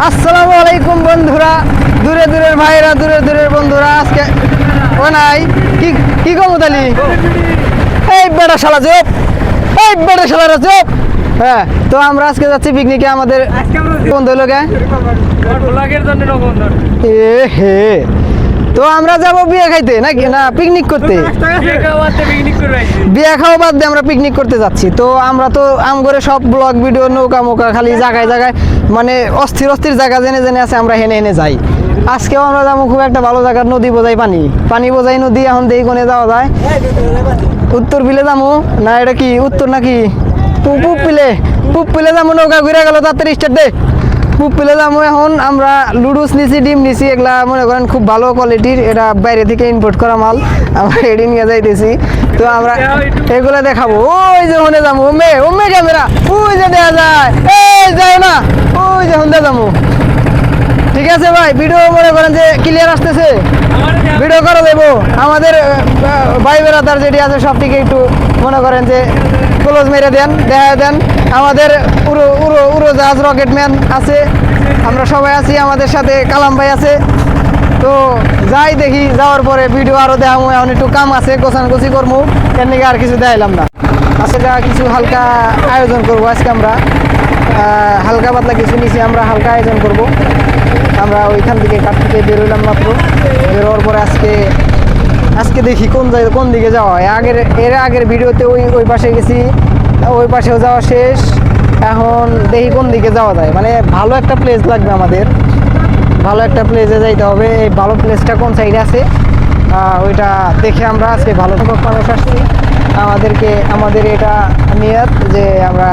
আসসালামু আলাইকুম বন্ধুরা, দূরে দূরের ভাইরা, দূরে দূরের বন্ধুরা। আজকে ও নাই কি কি কমতালি এই বেটা শালা চুপ, এই বেটা শালারা চুপ। হ্যাঁ, তো আমরা আজকে যাচ্ছি পিকনিকে। আমাদের বন্ধু লোকে এ হে, তো আমরা যাব বিয়ে খাইতে নাকি না পিকনিক করতে? বিয়ে খাওয়া বাদ দিয়ে আমরা পিকনিক করতে যাচ্ছি। তো আমরা তো আম করে সব ব্লগ ভিডিও নৌকা মোকা খালি জায়গায় জায়গায় মানে অস্থির অস্থির জায়গা জেনে জেনে আছে, আমরা হেনে হেনে যাই। আজকেও আমরা যাবো খুব একটা ভালো জায়গার, নদী বোঝাই পানি, পানি বোঝাই নদী। এখন দেখি কোনে যাওয়া যায়। উত্তর বিলে যাবো না, এটা কি উত্তর নাকি পুপ পিলে? পুপ পিলে যাবো, নৌকা ঘুরে গেল, তাড়াতাড়ি স্টার্ট দে। পুপ পিলে যাবো। এখন আমরা লুডুস নিছি, ডিম নিছি, এগুলা মনে করেন খুব ভালো কোয়ালিটির, এটা বাইরে থেকে ইম্পোর্ট করা মাল, আমরা এডি নিয়ে যাইতেছি। তো আমরা এগুলা দেখাবো। ওই যে ওখানে যাবো, ওমে ওমে ক্যামেরা, ওই যে দেখা যায়, এই যায় না, ওই যে হুন্দা যাবো। ঠিক আছে ভাই, ভিডিও মনে করেন যে ক্লিয়ার আসতেছে, ভিডিও করে দেবো। আমাদের ভাই বেড়াদার যেটি আছে সবটিকে একটু মনে করেন যে ক্লোজ মেরে দেন, দেখা দেন। আমাদের উড়ো উড়ো উড়োজাহাজ রকেটম্যান আছে, আমরা সবাই আছি, আমাদের সাথে কালাম ভাই আছে। তো যাই দেখি, যাওয়ার পরে ভিডিও আরও দেখাবো। এখন একটু কাম আছে, গোছানগুছি করবো, এর নিকে আর কিছু দেখাইলাম না। আজকে কিছু হালকা আয়োজন করবো। আজকে আমরা হালকা পাতলা কিছু নিচে আমরা হালকা আয়োজন করব। আমরা ওইখান থেকে কাঠ থেকে বেরোলাম মাত্র, বেরোয়ার পরে আজকে দেখি কোন দিকে যাওয়া হয়। এর আগের ভিডিওতে ওই পাশে গেছি, ওই পাশেও যাওয়া শেষ। এখন দেখি কোন দিকে যাওয়া যায়, মানে ভালো একটা প্লেস লাগবে আমাদের, ভালো একটা প্লেসে যাইতে হবে। এই ভালো প্লেসটা কোন সাইডে আছে ওইটা দেখে আমরা আজকে ভালো সংখ্যক মানুষ আসছি। আমাদের এটা নিয়ত যে আমরা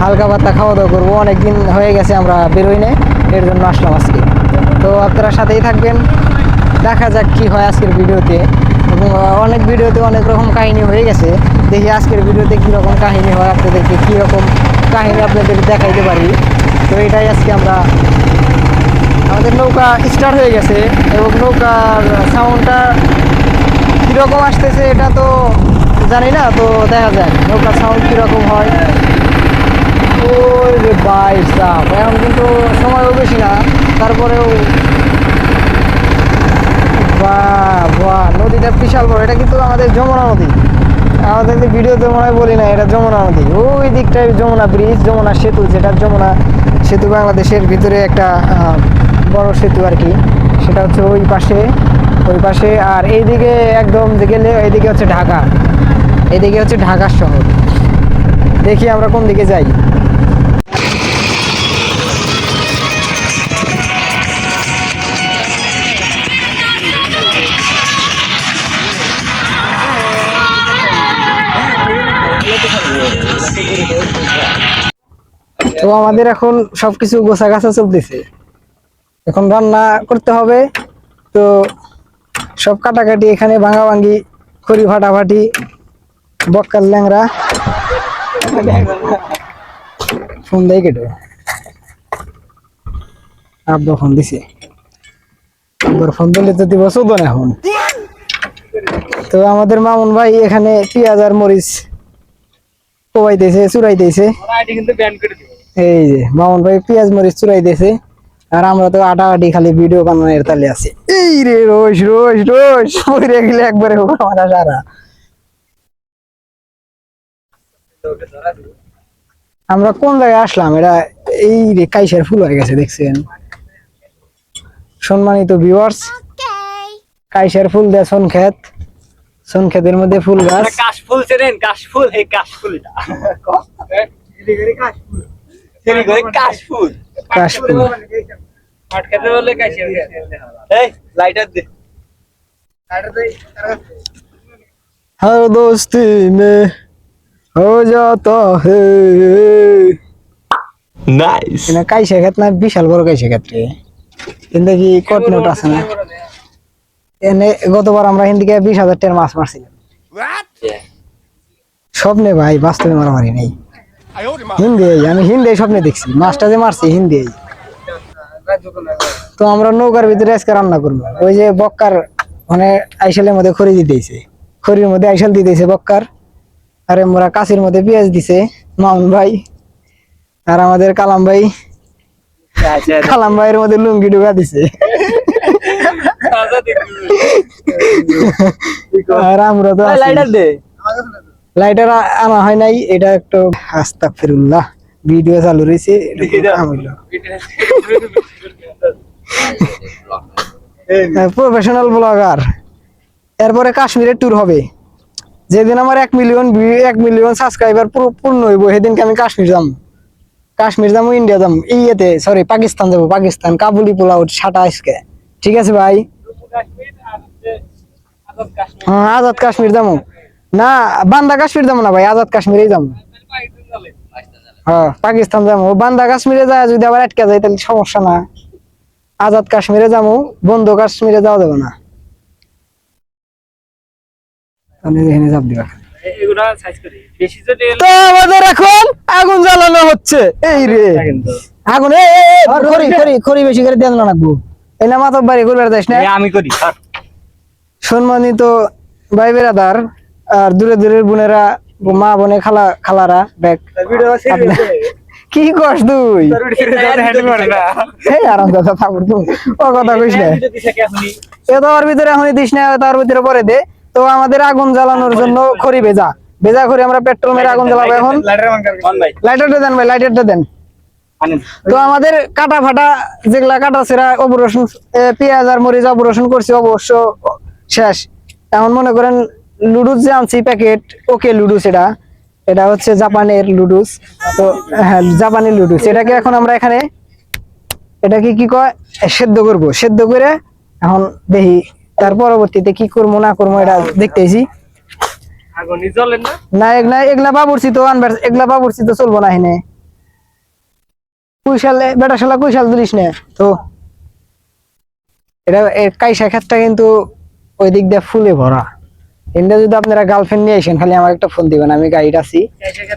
হালকা পাতলা খাওয়া দাওয়া করবো। অনেকদিন হয়ে গেছে আমরা বেরোই নাই, এর জন্য আসলাম আজকে। তো আপনারা সাথেই থাকবেন, দেখা যাক কি হয় আজকের ভিডিওতে। এবং অনেক ভিডিওতে অনেক রকম কাহিনী হয়ে গেছে, দেখি আজকের ভিডিওতে কীরকম কাহিনী হয়, আপনাদেরকে কীরকম কাহিনী আপনাদের দেখাইতে পারি। তো এটাই আজকে আমাদের নৌকা স্টার্ট হয়ে গেছে, এবং নৌকার সাউন্ডটা কীরকম আসতেছে এটা তো জানি না। তো দেখা যায় নৌকার সাউন্ড কীরকম হয়। ওই রে ভাই সাপ, এখন কিন্তু সময়ও বেশি না, তারপরেও বাহ নদীটা বিশাল বড়। এটা কিন্তু আমাদের যমুনা নদী, আমাদের ভিডিওতে মনে হয় বলি না, এটা যমুনা নদী। ওই দিকটায় যমুনা ব্রিজ, যমুনা সেতু, যেটা যমুনা সেতু বাংলাদেশের ভিতরে একটা বড় সেতু আর কি, সেটা হচ্ছে ওই পাশে। আর এইদিকে একদম গেলে এইদিকে হচ্ছে ঢাকা, এদিকে হচ্ছে ঢাকা শহর। দেখি আমরা কোন দিকে যাই। তো আমাদের এখন সবকিছু গোছা গাছা চলতেছে, এখন রান্না করতে হবে। তো সব কাটাকাটি, এখানে ভাঙাভাঙি, খড়ি ফাটাফাটি, বক্কার ল্যাংরা। ফোন দেয় কেটে, আব্বা ফোন দিছে, আব্বার ফোন দিলে তো দিব চোদন এখন। তো আমাদের মামুন ভাই এখানে পেঁয়াজ আর মরিচ কোবাইতেছে, চুরাইতেছে। এই যে মামুন ভাই পেঁয়াজ মরিচ চুরাইতেছে, আর আমরা তো আটাআটি খালি ভিডিও বানানোর তালে আছি। এই রে রোজ রোজ রোজ পড়ে গেলে একবারে মাথা সারা। আমরা কোন জায়গায় আসলাম? এটা এই রে কাইসার ফুল হয়ে গেছে, দেখছেন সম্মানিত ভিউয়ার্স? কাইসার ফুল দেয় সোনক্ষেতের মধ্যে ফুল গাছ। কাশফুল চেনেন? কাশফুল, এই কাশফুলটা কাশফুল আটকাতে বলে কাশি। এই লাইটার দে, हर दोस्ती में हो जाता है। নাইস। এটা কাইসা ক্ষেত না, বিশাল বড় কাইসা ক্ষেত রে। কিন্তু কি কট নোট আছে না? এনে গতবার আমরা হিন্দিকে 20,000 টাকার মাছ মারছিলাম। স্বপ্নে ভাই, বাস্তবে মারামারি নেই। আমি হিন্দি স্বপ্নে দেখছি, মাছটা যে মারছি হিন্দি। তো আমরা নৌকার ভিতরে আজকে রান্না করবো। ওই যে বক্কার মানে আইসালের মধ্যে খড়ি দিতেছে, খড়ির মধ্যে আইসাল দিতেছে বক্কার, আরে মোরা কাশির মধ্যে পেঁয়াজ দিছে মামুন ভাই, আর আমাদের কালাম ভাই কালাম ভাইয়ের মধ্যে লুঙ্গি ঢুকা দিছে আর আমরা তো লাইটার দে লাইটার আনা হয় নাই, এটা একটু আস্তাগফিরুল্লাহ ভিডিও চালু রয়েছে প্রফেশনাল ব্লগার। এরপরে কাশ্মীরের ট্যুর হবে, যেদিন আমার 1 মিলিয়ন সাবস্ক্রাইবার পূর্ণ হইব সেদিনকে আমি কাশ্মীর যাবো ইন্ডিয়া যাবো ইয়েতে সরি পাকিস্তান যাবো, পাকিস্তান কাবুলি পোলাও 27 ঠিক আছে ভাই? হ্যাঁ আজাদ কাশ্মীর যাবো না, বান্দা কাশ্মীর যাবো না ভাই, আজাদ কাশ্মীরেই যাবো। হ্যাঁ পাকিস্তান যাবো, বান্দা কাশ্মীরে যায় যদি আবার আটকে যায় তাহলে সমস্যা না, আজাদ কাশ্মীরে যাবো, বন্ধু কাশ্মীরে যাওয়া যাবে না। চাপ দিবা তো আমাদের এখন আগুন জ্বালানো হচ্ছে, এই রে আগুন খড়ি বেশি করে দেন লাগবো, এই না মাথা বাড়ি করবে যাস না। আমি করি সম্মানিত ভাই বেরাদার আর দূরে দূরের বোনেরা, মা বোনে খালারা দেখ কি করছ তুই আরাম দাদা থাকুর তুই ও কথা কইস না, এ তো ওর ভিতরে এখনই দিস না, তার ভিতরে পরে দে। তো আমাদের আগুন জ্বালানোর জন্য খড়ি ভেজা করে আমরা পেট্রোল মেরে আগুন জ্বালাবো। এখন লাইটারটা দেন ভাই, লাইটারটা দেন। তো আমাদের কাটা ফাটা যেগুলা কাটা ছেঁড়া অপারেশন, পেঁয়াজ আর মরিচ অপারেশন করছি অবশ্য শেষ। এখন মনে করেন লুডুস যে আনছি প্যাকেট, ওকে লুডুস, এটা হচ্ছে জাপানের লুডুস। তো হ্যাঁ জাপানি লুডুস, এটাকে এখন আমরা এখানে এটাকে কি কয় সেদ্ধ করব, সেদ্ধ করে এখন দেখি তার পরবর্তীতে কি করবো না করবো এটা দেখতেছি। না এগুলা বাবুরছি তো আনবার, এগুলা বাবুরছি তো চলবো না হেনে, কুইশালে বেটা শালা কুইশাল দিলিস না তো। এটা কাইসা ক্ষেতটা কিন্তু ওই দিক দিয়ে ফুলে ভরা, এটা যদি আপনারা গার্লফ্রেন্ড নিয়ে আসেন খালি আমার একটা ফোন দিবেন, আমি গাইড আছি,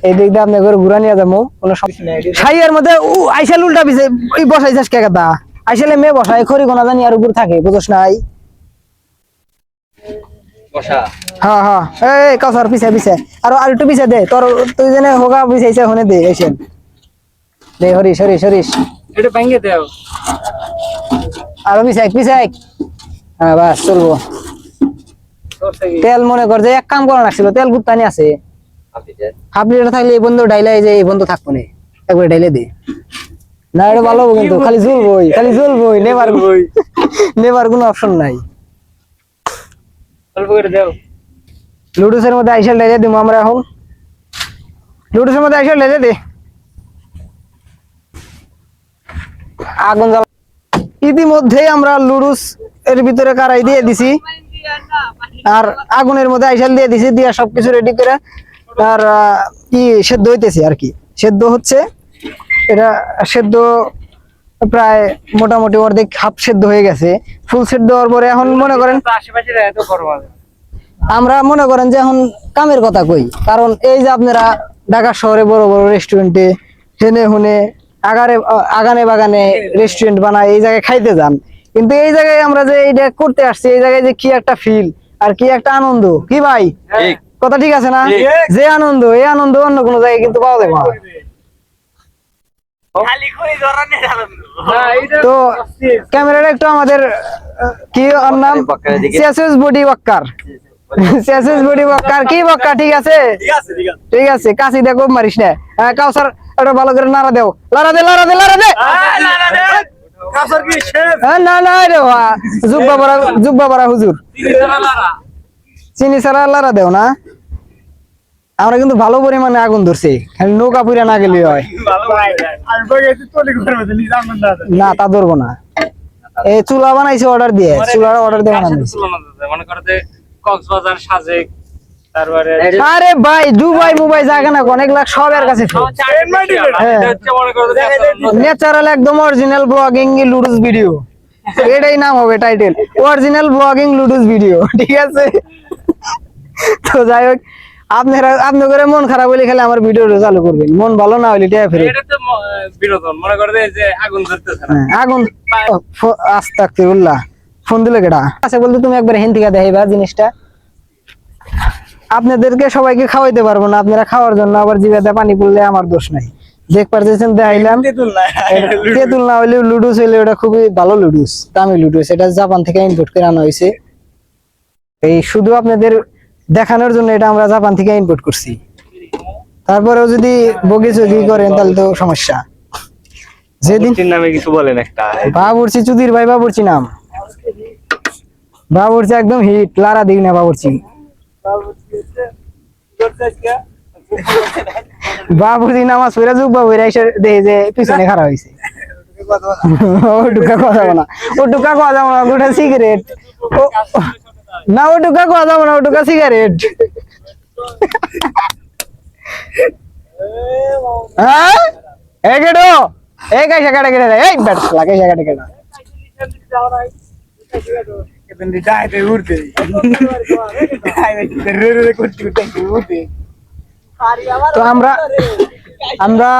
এই দিক দিয়ে আপনার ঘরে ঘুরা নিয়ে যাবো, কোনো সমস্যা নেই। সাইয়ের মধ্যে আইসাল উল্টা পিছে বসাই যাস কে কথা, আইসালে মেয়ে বসাই খড়ি গোনা জানি আর উপর থাকে বুঝস নাই। হ্যাঁ হ্যাঁ এই কাউসার পিছে আর একটু পিছে দে, তোর তুই জেনে হোগা পিছাইছে হনে দে এসেন দে, হরিশ এটা ভাঙিয়ে দাও আরো পিছে হ্যাঁ বাস চলবো। তেল মনে কর যে এক কাম করা লাগছিল, তেল গুত্তানি আছে হাফ লিটার থাকলে এই বন্ধু ডাইলাই যে এই বন্ধু থাকবো না, একবার ডাইলে দে না, এটা ভালো হবে কিন্তু খালি জ্বলবই নেবার কোনো অপশন নাই। লুডুসের মধ্যে আইসাল ডাইলে দিব আমরা, এখন লুডুসের মধ্যে আইসাল ডাইলে দে আগুন জ্বালা। ইতিমধ্যেই আমরা লুডুস এর ভিতরে কারাই দিয়ে দিছি আর আগুনের মধ্যে আইসাল দিয়ে দিছি, দিয়া সবকিছু রেডি করে আর সেদ্ধ হইতেছে আর কি, সেদ্ধ হচ্ছে। এটা সেদ্ধ প্রায় মোটামুটি অর্ধেক হাফ সেদ্ধ হয়ে গেছে, ফুল সেদ্ধ হওয়ার পরে এখন মনে করেন আমরা মনে করেন যে এখন কামের কথা কই, কারণ এই যে আপনারা ঢাকা শহরে বড় বড় রেস্টুরেন্টে হেনে হুনে আগানে বাগানে রেস্টুরেন্ট বানায়, এই জায়গায় খাইতে যান, কিন্তু এই জায়গায় আমরা যে এটা করতে আসছি, এই জায়গায় যে কি একটা ফিল আর কি একটা আনন্দ, কি ভাই কথা ঠিক আছে না? যে আনন্দ, এই আনন্দ অন্য কোনো জায়গায় কিন্তু পাওয়া যাবে না। তো ক্যামেরাটা একটু আমাদের কি ওর নাম সিএসএস বডি ওয়াক্কার, সিএসএস বডি ওয়াক্কার কি বক্কা, ঠিক আছে কাশি দেখো মারিস না। কাউসার এটা ভালো করে নাড়া দেও, লাড়া দে না রে জুব্বা বড়া হুজুর চিনি ছাড়া লাড়া দেও না। আমরা কিন্তু ভালো পরিমাণে আগুন ধরছি, খালি নৌকা পুরা না গেলে হয় না, তা ধরবো না। এই চুলা বানাইছে অর্ডার দিয়ে, চুলার অর্ডার দিয়ে বানাইছে মনে করো যে কক্সবাজার সাজেক, তারপরে আরে ভাই দুবাই মুবাই জায়গা না অনেক লাখ সবার কাছে ন্যাচারাল একদম অরিজিনাল ব্লগিং লুডুস ভিডিও, এটাই নাম হবে টাইটেল, অরিজিনাল ব্লগিং লুডুস ভিডিও, ঠিক আছে? তো যাই হোক আপনাদের মন খারাপ হলে খালি আমার ভিডিওটা চালু করবেন, মন ভালো না হলে টিয়া ফেরে এটা তো বিনোদন মনে করো যে আগুন জ্বলতেছে না, আগুন আস্তাগফিরুল্লাহ। ফোন দিলে কেডা আছে বলতে তুমি একবার হিন্দি কা দেখাইবা জিনিসটা, আপনাদেরকে সবাইকে খাওয়াইতে পারবো না, আপনারা খাওয়ার জন্য আবার জিভে পানি পড়লে আমার দোষ নাই, দেখ পারতেছেন দেখাইলাম। তেঁতুল না হইলে লুডুস হইলে ওটা খুবই ভালো লুডুস, দামি লুডুস। এটা জাপান থেকে ইম্পোর্ট করে আনা হয়েছে। এই শুধু আপনাদের দেখানোর জন্য এটা আমরা জাপান থেকে ইম্পোর্ট করছি। তারপরেও যদি বগি চগি করেন তাহলে তো সমস্যা। যেদিন বাবুর্চির নামে কিছু বলেন একটা। বাবুর্চি, চুদির ভাই বাবুর্চি নাম। বাবুর্চি একদম হিট, লারা দিক না বাবুর্চি। বাবুর্চি নামাজ পড়ে যুগ বাবু এসে দেখে যে পিছনে খারাপ হয়েছে। ও টুকা কথা যাবো না, ও টুকা কথা যাবো না, ওটা সিগারেট। না ও টুকা কথা যাবো না, ও টুকা সিগারেট। হ্যাঁ এই কেটো এই কাইসা কাটা কেটে এই ব্যাট লাগাইসা কাটা কেটা। তো আমরা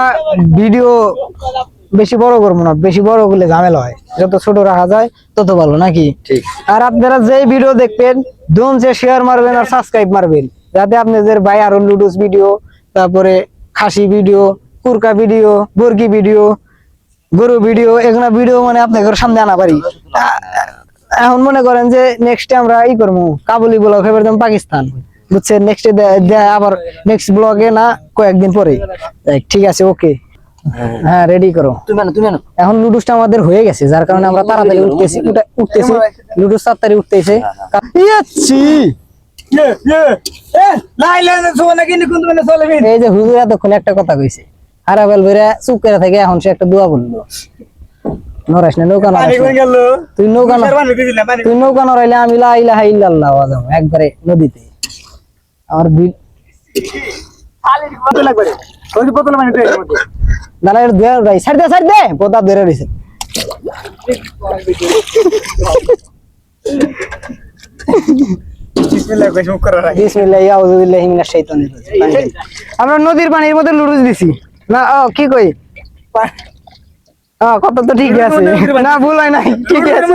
ভিডিও বেশি বড় করবো না, বেশি বড় করলে ঝামেলা হয়, যত ছোট রাখা যায় তত ভালো নাকি? ঠিক। আর আপনারা যেই ভিডিও দেখবেন ধুম যে শেয়ার মারবেন আর সাবস্ক্রাইব মারবেন, যাতে আপনাদের ভাই আরো লুডুস ভিডিও, তারপরে খাসি ভিডিও, কুরকা ভিডিও, বর্গি ভিডিও, গরু ভিডিও, এগুলা ভিডিও মানে আপনাদের সামনে আনা পারি। এখন মনে করেন যে নেক্সটে আমরা ই করবো কাবুলি ব্লগ এবার যেমন পাকিস্তান, বুঝছেন? নেক্সটে আবার নেক্সট ব্লগে না কয়েকদিন পরে। ঠিক আছে, ওকে, হ্যাঁ রেডি করো। তুমি না এখন লুডুসটা আমাদের হয়ে গেছে, যার কারণে আমরা তাড়াতাড়ি উঠতেছি। লুডুস তাড়াতাড়ি উঠতেছে। এই যে হুজুর এতক্ষণ একটা কথা কইছে, হারাবেল বেরা চুপ করে থাকে, এখন সে একটা দোয়া বললো। নরাস না, নৌকা নরাস না। তুই নৌকা নরাইলে আমি লা ইলাহা ইল্লাল্লাহ আওয়াজ একবারে নদীতে। আমার দাদা এটা ধুয়ে রাই সাইড দে পোতা ধরে রইছে। বিসমিল্লাহি আউযু বিল্লাহি মিনাশ শাইতানির রাজিম। আমরা নদীর পানির মধ্যে লুডুস দিছি না? কি কই, কত তো ঠিক আছে না, ভুল হয় নাই, ঠিক আছে।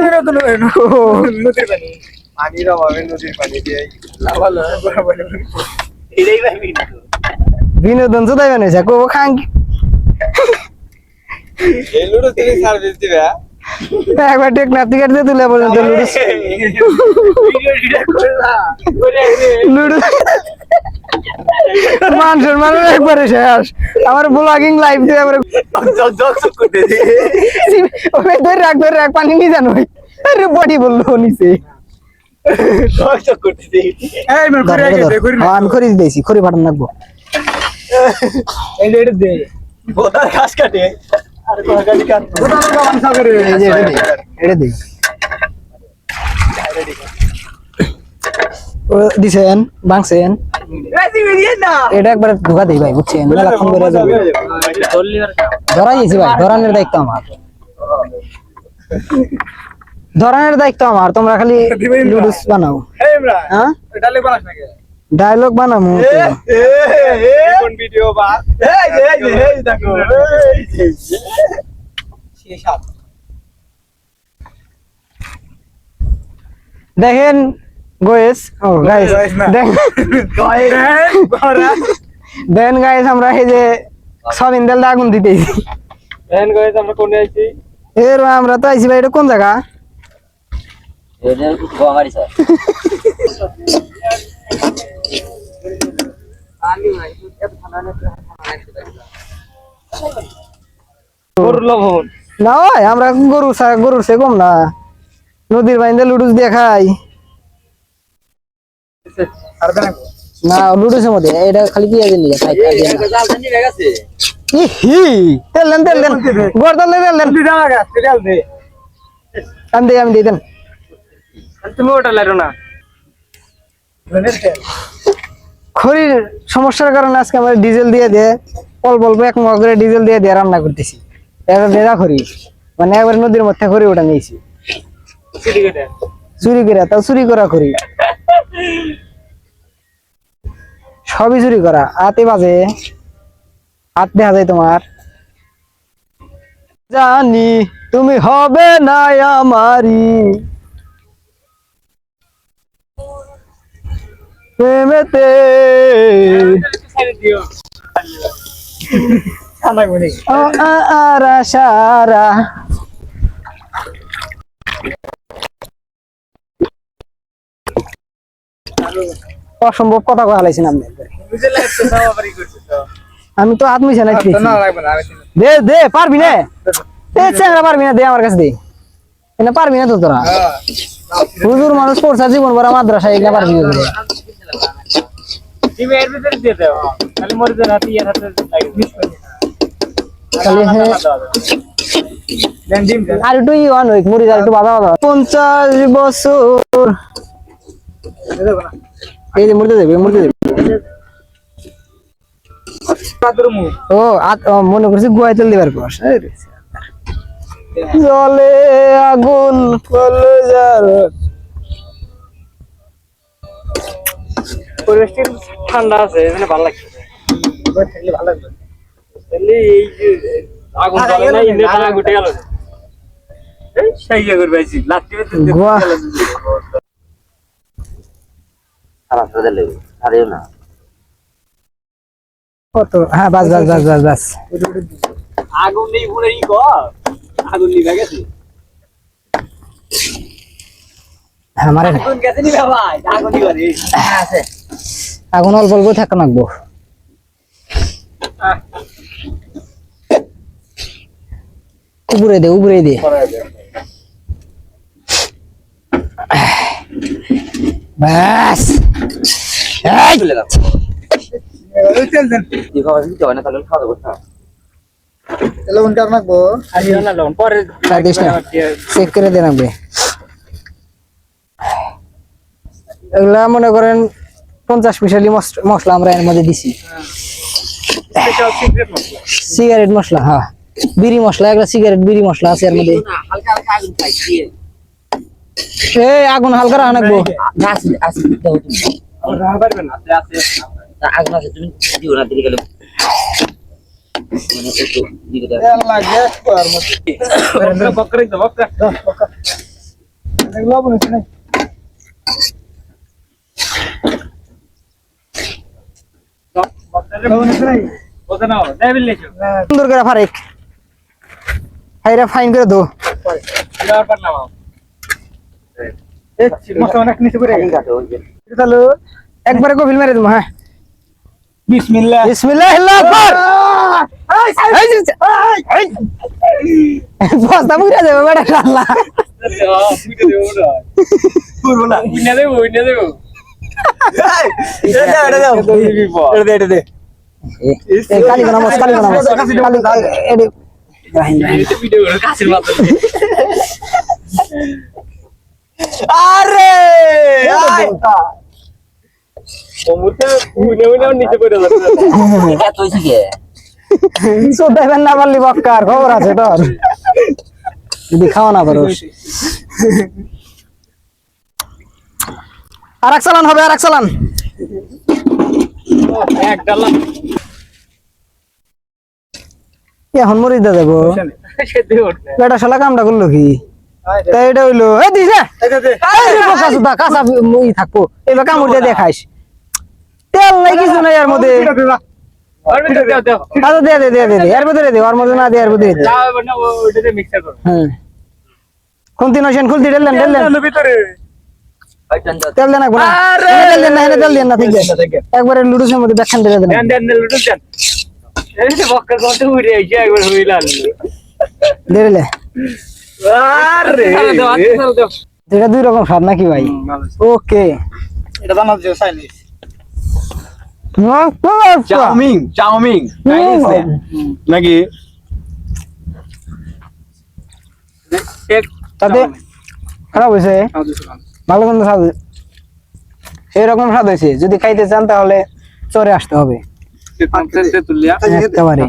বিনোদন জোদাই বানাইছে কো খাং একবার টেকনাফ থেকে তুলে পর্যন্ত লুডুস লুডুস মানুষের মানুষ একবারে শেষ। আমার ব্লগিং লাইভ দিয়ে ধরে রাখ পানি নিয়ে জানো বডি বললো নিচে। আমি খড়ি দিয়েছি, খড়ি পাঠান লাগবো। দিছেন বাংছেন এটা একবার ধোকা দিই ভাই, বুঝছেন? মেলাক্ষণ করে ধরাইছি ভাই, ধরানোর দায়িত্ব আমার, ধরানোর দায়িত্ব আমার। তোমরা খালি লুডুস বানাও। হ্যাঁ ডায়লগ বানামু দেখেন গাইস, দেন গাইস আমরা এই যে সবিন তেল আগুন দিতেছি। দেখেন গাইস আমরা কোনে আইছি? এর আমরা তো আইছি ভাই, এটা কোন জায়গা? এটা গোয়ামারি স্যার। না ভাই আমরা গরুর সে কম না, নদীর বাইন্দে লুডুস দিয়ে খাই না। লুডুসের মধ্যে এটা খালি পেঁয়াজ নিয়ে খাই। তেল দেন গরদাল আমি দিয়ে দেন। তুমি ওটা লাইরো না। খড়ির সমস্যার কারণে আজকে আমরা ডিজেল দিয়ে অল্প অল্প এক মগ করে ডিজেল দিয়ে রান্না করতেছি। এবার ভেজা খড়ি মানে একবার নদীর মধ্যে খড়ি ওটা নিয়েছি চুরি করে, তাও চুরি করা খড়ি, সবই চুরি করা। হাতে বাজে, হাত দেখা যায় তোমার। জানি তুমি হবে না আমারি প্রেমেতে। ও আরা সারা অসম্ভব কথা কয়ে হালাইছেন আপনি আমি তো হাত মিশে নাইছি দে দে পারবি না এ চেংড়া পারবি না দে আমার কাছে দে এটা পারবি না তো তোরা হুজুর মানুষ পড়ছে জীবন ভরা মাদ্রাসা এগুলা পারবি না তোরা। এর ভিতরে দিয়ে দাও খালি মরে যান হাতে ইয়ার হাতে লাগে খালি হ্যাঁ আর একটু ইওয়ান হইক মুড়ি আর একটু বাধা বাধা 50 বছর এই যে মুড়ি দেবে ও মনে করছি গুয়াই তেল দিবার পর জলে আগুন কলজার পরিবেশটি ঠান্ডা আছে এখানে ভালো লাগছে ভালো লাগবে এই যে আগুন জ্বলে না ইন্দে টানা গুটে গেল এই সাইয়া করে পাইছি লাত্তি মেতে গোয়া খারাপ করে দিলে আরে না কত হ্যাঁ বাস আগুন নেই পুরো ই কর আগুন নিভে গেছে হ্যাঁ মারে আগুন গেছে নি ভাই আগুন নিবে আছে আগুন অল্প অল্প থাকা লাগবো উপরে দে বাস চলে দাও কি খাওয়া দিতে হয় না তাহলে খাওয়া দাও না আরে না লোন পরে চেক করে দে রাখবে এগুলা মনে করেন 50 মিশালি মশলা আমরা এর মধ্যে দিছি স্পেশাল সিক্রেট মশলা সিগারেট মশলা হ্যাঁ বিড়ি মশলা এগুলা সিগারেট বিড়ি মশলা আছে এর মধ্যে হালকা হালকা আগুন খাইছি এই আগুন হালকা রাখা লাগবো গাছ আছে দাও তুমি আমরা রাখা পারবেন না আছে আগুন আছে তুমি দিও না দিলে গেলে মানে একটু দিকে দাও বকরে দাও বকরে এগুলো বলেছ না সুন্দর করে ফারেক হাইরা ফাইন করে দো তাহলে একবারে কফিল মেরে দেবো হ্যাঁ বিসমিল্লাহ বিসমিল্লাহ আল্লাহু আকবার বস্তা মুড়ে দেবে বড় আল্লাহ কালি বানামস আরে এত হইছে কি সোদাইবেন না পারলি বক্কার খবর আছে তোর যদি খাওয়া না পারো আরেক চালান হবে আরেক চালান এখন মরিদ দা যাবো বেটা শালা কামটা করলো কি তাই এটা হইলো এই দিছে কাঁচা ই থাকবো এবার কামড় দিয়ে দেখাইস তেল নাই কিছু নাই এর মধ্যে আচ্ছা দে এর ভিতরে দে ওর মধ্যে না দে এর ভিতরে দে হ্যাঁ খুলতি নছেন খুলতি ডেলেন তেল দেন একবার তেল দেন না এনে তেল দেন না ঠিক আছে একবারে লুডুসের মধ্যে ব্যাখ্যান দিয়ে দেন দেলে এটা দুই রকম স্বাদ নাকি ভাই ওকে এটা বানাতে চাইনিজ চাউমিন চাউমিন নাকি তাতে খারাপ হয়েছে ভালো মন্দ স্বাদ সেরকম স্বাদ হয়েছে যদি খাইতে চান তাহলে চরে আসতে হবে একেবারে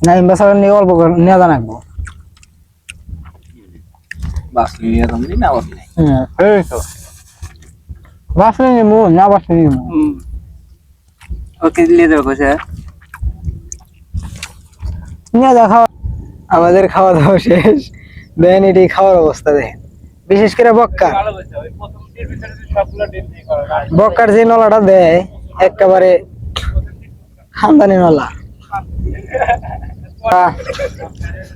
না ইম্বাসার নিয়ে অল্প নিয়ে জানাবো বাসলি তুমি না বাসলি এই তো বাসলি নিমু না বাসলি নিমু ওকে দিয়ে দেবো কোসে নিয়ে দেখা আমাদের খাওয়া দাওয়া শেষ দেন এটি খাওয়ার অবস্থা দেখেন বিশেষ করে বক্কা বক্কার যে নলাটা দেয় একেবারে খানদানি নলা।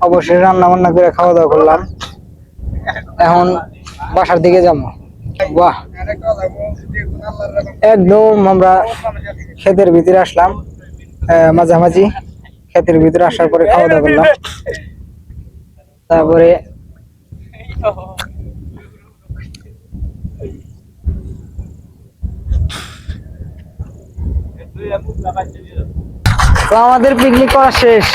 অবশ্যই রান্না বান্না করে খাওয়া দাওয়া করলাম, এখন বাসার দিকে যাবো। বাহ, একদম আমরা ক্ষেতের ভিতরে আসলাম, মাঝামাঝি ক্ষেতের ভিতরে আসার পরে খাওয়া দাওয়া করলাম, তারপরে তো আমাদের পিকনিক করা শেষ,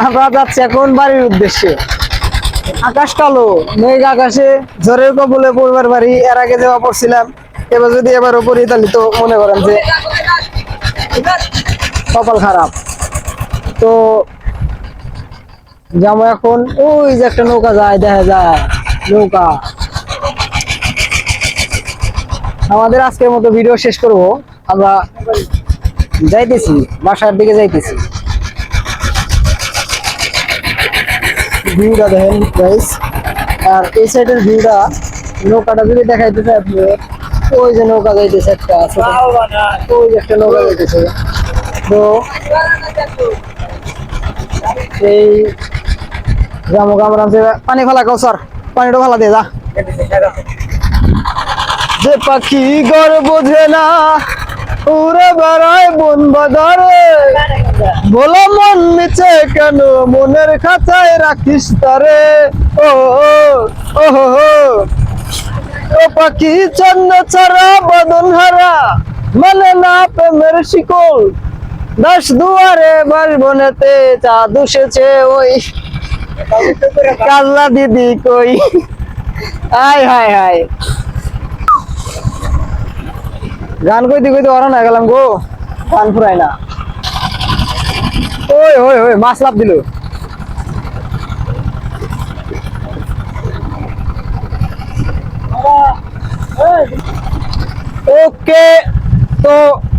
আমরা যাচ্ছি এখন বাড়ির উদ্দেশ্যে। আকাশ কালো, মেঘ আকাশে, ঝড়ের কবলে পড়বার বাড়ি। এর আগে যাওয়া পড়ছিলাম, এবার যদি এবারও পড়ি তাহলে তো মনে করেন যে কপাল খারাপ। তো যাবো এখন, ওই যে একটা নৌকা যায়, দেখা যায় নৌকা। আমাদের আজকের মতো ভিডিও শেষ করব, আমরা যাইতেছি, বাসার দিকে যাইতেছি। ভিউটা দেখেন গাইস, আর এই সাইডের ভিউটা, নৌকাটা যদি দেখাইতেছে আপনি, ওই যে নৌকা যাইতেছে একটা, ওই যে একটা নৌকা যাইতেছে। তো এই জামুক আমরা পানি ফেলা কাউ স্যার, পানিটা ফেলা দিয়ে যা। যে পাখি ঘর বোঝে না উড়ে বেড়ায় বন বাজারে, বলো মন মিছে কেন মনের খাঁচায় রাখিস তারে। ও ও ও পাখি চন্দ্র ছাড়া বদন হারা, মানে না প্রেমের শিকল, দশ দুয়ারে বাসবনেতে চাঁদ উঠেছে ওই, কাল্লা দিদি কই। হাই হাই হাই, গান কইতে কইতে ওরা না গেলাম গো, গান ফুরাই না। ওই ওই ওই মাছ লাভ দিল। ওকে, তো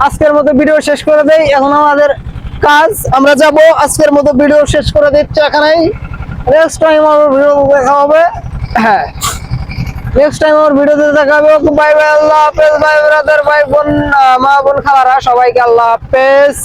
আজকের মতো ভিডিও শেষ করে দেই। এখন আমাদের কাজ, আমরা যাব, আজকের মতো ভিডিও শেষ করে দিচ্ছি এখানেই। নেক্সট টাইম আমার ভিডিও দেখা হবে। হ্যাঁ, নেক্সট টাইম আমার ভিডিওতে দেখা হবে। বাই বাই, আল্লাহ হাফেজ, বাই ব্রাদার, বাই বোন, মা বোন খালারা, সবাইকে আল্লাহ হাফেজ।